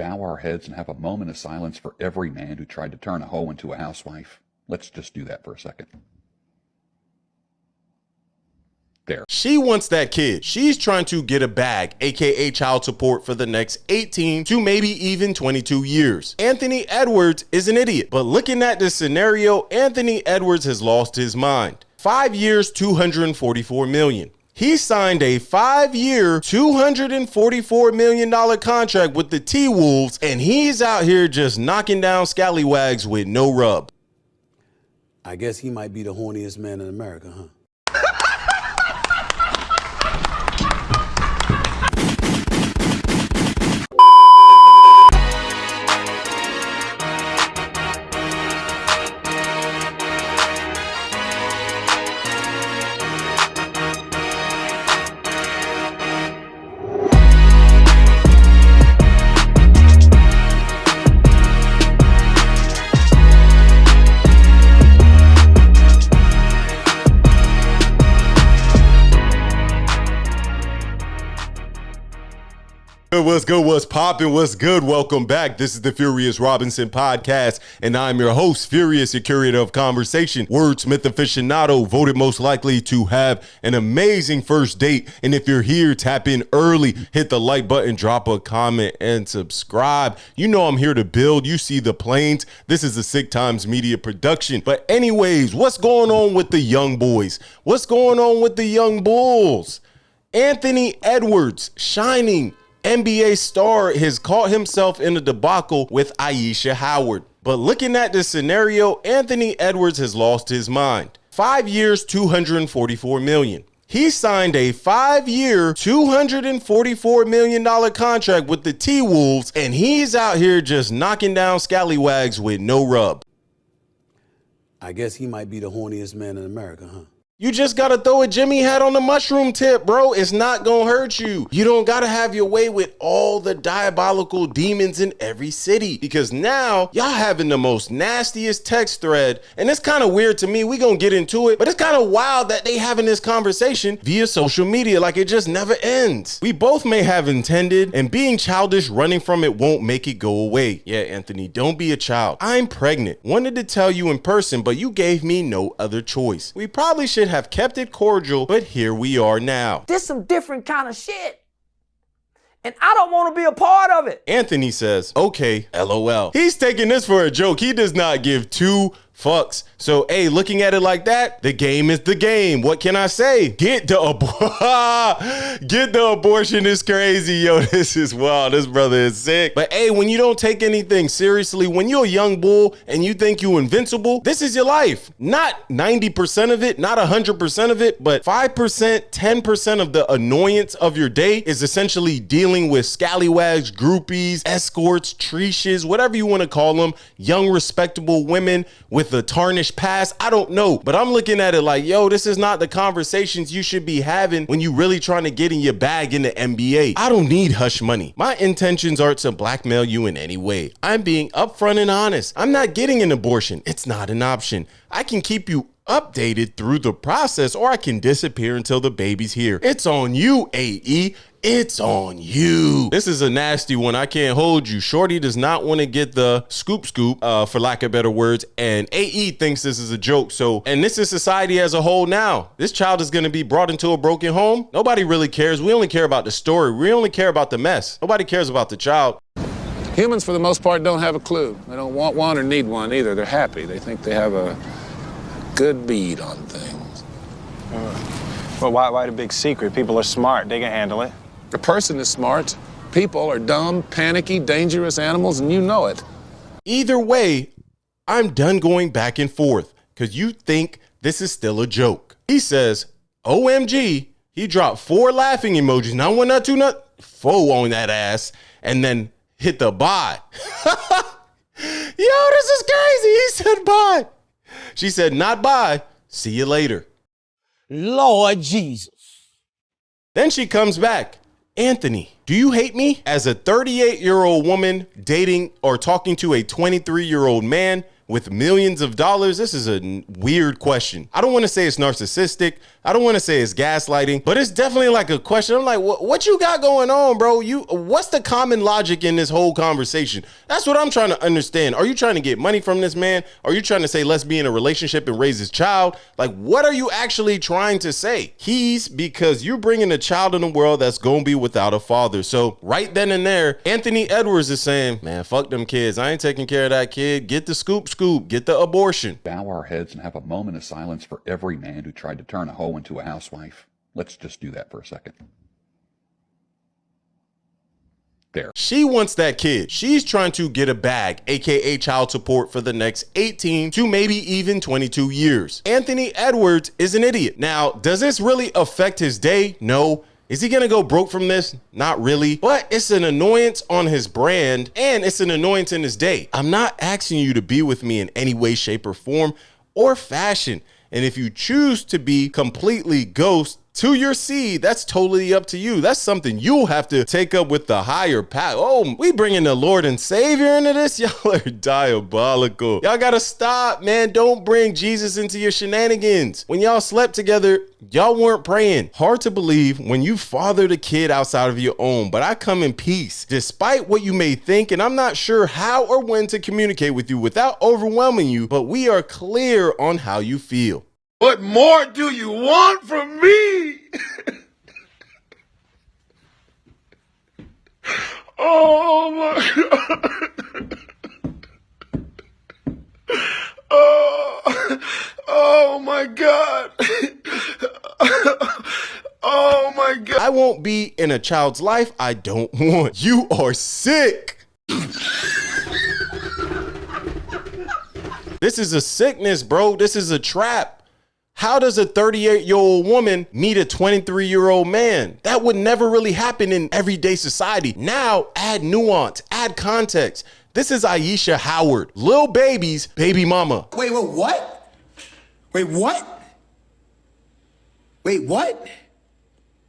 bow our heads and have a moment of silence for every man who tried to turn a hoe into a housewife? Let's just do that for a second. There. She wants that kid. She's trying to get a bag, aka child support, for the next 18 to maybe even 22 years. Anthony Edwards is an idiot, but looking at this scenario, Anthony Edwards has lost his mind. 5 years, $244 million. He signed a 5-year, $244 million contract with the T-Wolves, and he's out here just knocking down scallywags with no rub. I guess he might be the horniest man in America, huh? What's good? What's poppin'? What's good? Welcome back. This is the Furious Robinson podcast, and I'm your host, Furious, your curator of conversation, wordsmith aficionado, voted most likely to have an amazing first date. And if you're here, tap in early, hit the like button, drop a comment, and subscribe. You know I'm here to build. You see the planes. This is a Sick Times Media production. But anyways, what's going on with the young boys? What's going on with the young bulls? Anthony Edwards, shining NBA star, has caught himself in a debacle with Ayesha Howard. But looking at this scenario, Anthony Edwards has lost his mind. 5 years, $244 million. He signed a 5-year, $244 million contract with the T-Wolves, and he's out here just knocking down scallywags with no rub. I guess he might be the horniest man in America, huh? You just gotta throw a Jimmy hat on the mushroom tip, bro. It's not gonna hurt you. You don't gotta have your way with all the diabolical demons in every city, because now y'all having the most nastiest text thread. And it's kind of weird to me. We gonna get into it, but it's kind of wild that they having this conversation via social media like it just never ends. We both may have intended, and being childish, running from it won't make it go away. Yeah, Anthony, don't be a child. I'm pregnant. Wanted to tell you in person, but you gave me no other choice. We probably should have kept it cordial, but here we are now. This some different kind of shit, and I don't want to be a part of it. Anthony says, okay, LOL. He's taking this for a joke. He does not give two fucks. So, hey, looking at it like that, the game is the game. What can I say? Get the abortion is crazy. Yo, this is wild. This brother is sick. But hey, when you don't take anything seriously, when you're a young bull and you think you're invincible, this is your life. Not 90% of it, not 100% of it, but 5%, 10% of the annoyance of your day is essentially dealing with scallywags, groupies, escorts, treaches, whatever you want to call them, young, respectable women with a tarnished past. I don't know, but I'm looking at it like, yo, this is not the conversations you should be having when you really trying to get in your bag in the NBA. I don't need hush money. My intentions aren't to blackmail you in any way. I'm being upfront and honest. I'm not getting an abortion. It's not an option. I can keep you updated through the process, or I can disappear until the baby's here. It's on you, AE. It's on you. This is a nasty one. I can't hold you. Shorty does not want to get the scoop, for lack of better words, and AE thinks this is a joke. So, and this is society as a whole now. This child is going to be brought into a broken home. Nobody really cares. We only care about the story. We only care about the mess. Nobody cares about the child. Humans, for the most part, don't have a clue. They don't want one or need one either. They're happy. They think they have a good bead on things. Well, why the big secret? People are smart. They can handle it. A person is smart. People are dumb, panicky, dangerous animals, and you know it. Either way, I'm done going back and forth because you think this is still a joke. He says, OMG. He dropped 4 laughing emojis. Not one, not two, not 4 on that ass, and then hit the bye. Yo, this is crazy. He said bye. She said, not bye. See you later. Lord Jesus. Then she comes back. Anthony, do you hate me? As a 38-year-old woman dating or talking to a 23-year-old man, with millions of dollars? This is a weird question. I don't want to say it's narcissistic. I don't want to say it's gaslighting, but it's definitely like a question. I'm like, what you got going on, bro? What's the common logic in this whole conversation? That's what I'm trying to understand. Are you trying to get money from this man? Are you trying to say, let's be in a relationship and raise his child? Like, what are you actually trying to say? Because you're bringing a child in the world that's going to be without a father. So right then and there, Anthony Edwards is saying, man, fuck them kids. I ain't taking care of that kid. Get the scoop, get the abortion. Bow our heads and have a moment of silence for every man who tried to turn a hoe into a housewife. Let's just do that for a second. There. She wants that kid. She's trying to get a bag, aka child support, for the next 18 to maybe even 22 years. Anthony Edwards is an idiot. Now, does this really affect his day? No. Is he gonna go broke from this? Not really, but it's an annoyance on his brand and it's an annoyance in his day. I'm not asking you to be with me in any way, shape, or form or fashion. And if you choose to be completely ghost to your seed, that's totally up to you. That's something you'll have to take up with the higher power. Oh, we bringing the Lord and Savior into this? Y'all are diabolical. Y'all gotta stop, man. Don't bring Jesus into your shenanigans. When y'all slept together, y'all weren't praying. Hard to believe when you fathered a kid outside of your own, but I come in peace, despite what you may think, and I'm not sure how or when to communicate with you without overwhelming you, but we are clear on how you feel. What more do you want from me? Oh my God. Oh my God. Oh my God. I won't be in a child's life I don't want. You are sick. This is a sickness, bro. This is a trap. How does a 38-year-old woman meet a 23-year-old man? That would never really happen in everyday society. Now, add nuance, add context. This is Ayesha Howard, Lil Baby's baby mama. Wait, what? Wait, what? Wait, what?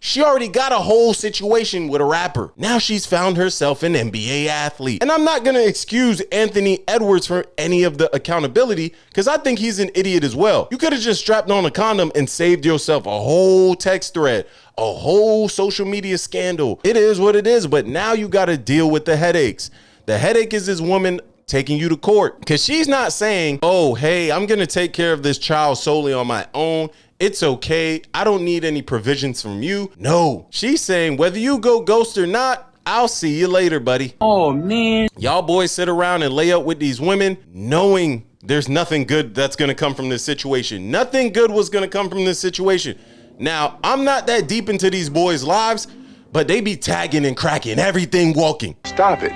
She already got a whole situation with a rapper. Now she's found herself an NBA athlete. And I'm not gonna excuse Anthony Edwards for any of the accountability because I think he's an idiot as well. You could have just strapped on a condom and saved yourself a whole text thread, a whole social media scandal. It is what it is, but now you gotta deal with the headaches. The headache is this woman taking you to court because she's not saying, oh, hey, I'm gonna take care of this child solely on my own. It's okay. I don't need any provisions from you. No, she's saying whether you go ghost or not, I'll see you later, buddy. Oh, man. Y'all boys sit around and lay up with these women knowing there's nothing good that's going to come from this situation. Nothing good was going to come from this situation. Now, I'm not that deep into these boys' lives, but they be tagging and cracking everything walking. Stop it.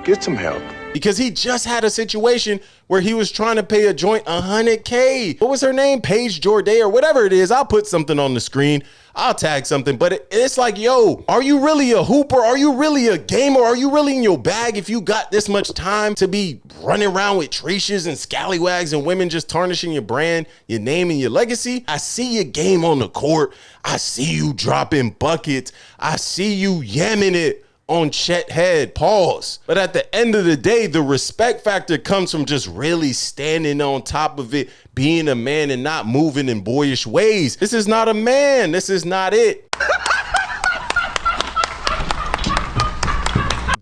Get some help. Because he just had a situation where he was trying to pay a joint $100K. What was her name? Paige Jorday or whatever it is. I'll put something on the screen. I'll tag something. But it's like, yo, are you really a hooper? Are you really a gamer? Are you really in your bag if you got this much time to be running around with treaches and scallywags and women just tarnishing your brand, your name, and your legacy? I see your game on the court. I see you dropping buckets. I see you yamming it on Chet head, pause. But at the end of the day, the respect factor comes from just really standing on top of it, being a man and not moving in boyish ways. This is not a man. This is not it.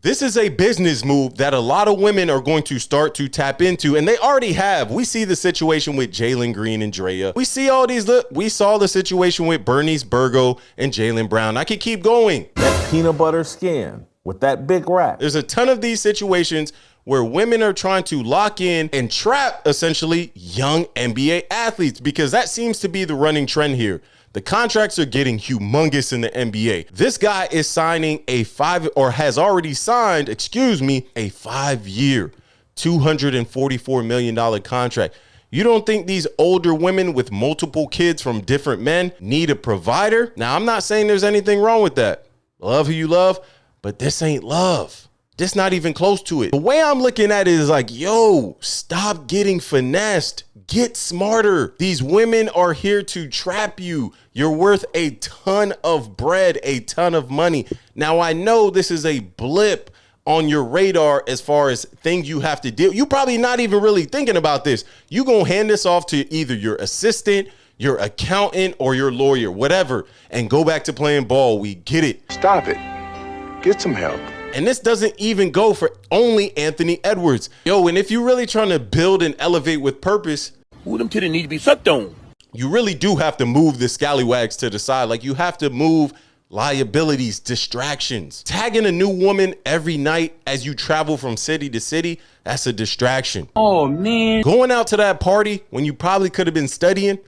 This is a business move that a lot of women are going to start to tap into, and they already have. We see the situation with Jalen Green and Drea. We see all these, we saw the situation with Bernice Burgo and Jaylen Brown. I could keep going. That peanut butter skin with that big rack. There's a ton of these situations where women are trying to lock in and trap essentially young NBA athletes because that seems to be the running trend here. The contracts are getting humongous in the NBA. This guy is signing has already signed, a 5-year, $244 million contract. You don't think these older women with multiple kids from different men need a provider? Now, I'm not saying there's anything wrong with that. Love who you love, but this ain't love. This not even close to it. The way I'm looking at it is like, yo, stop getting finessed. Get smarter. These women are here to trap you. You're worth a ton of bread, a ton of money. Now, I know this is a blip on your radar as far as things you have to deal. You probably not even really thinking about this. You gonna hand this off to either your assistant, your accountant, or your lawyer, whatever, and go back to playing ball. We get it. Stop it. Get some help. And this doesn't even go for only Anthony Edwards. Yo, and if you're really trying to build and elevate with purpose, Who them titties need to be sucked on? you really do have to move the scallywags to the side. Like, you have to move liabilities, distractions. Tagging a new woman every night as you travel from city to city, that's a distraction. Oh, man. Going out to that party when you probably could have been studying,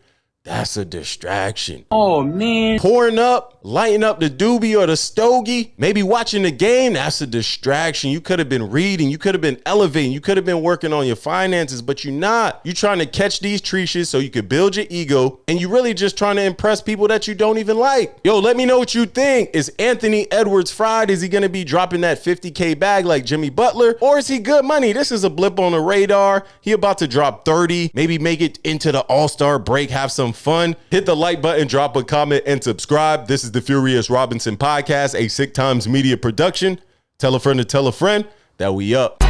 that's a distraction. Oh, man. Pouring up, lighting up the doobie or the stogie, maybe watching the game, that's a distraction. You could have been reading, you could have been elevating, you could have been working on your finances, but you're not. You're trying to catch these treaches so you could build your ego, and you really just trying to impress people that you don't even like. Yo, let me know what you think. Is Anthony Edwards fried? Is he gonna be dropping that 50K bag like Jimmy Butler? Or is he good money? This is a blip on the radar. He about to drop 30, maybe make it into the All-Star break, have some fun. Hit the like button, drop a comment, and subscribe. This is the Furious Robinson podcast, a Sick Times Media production. Tell a friend to tell a friend that we up.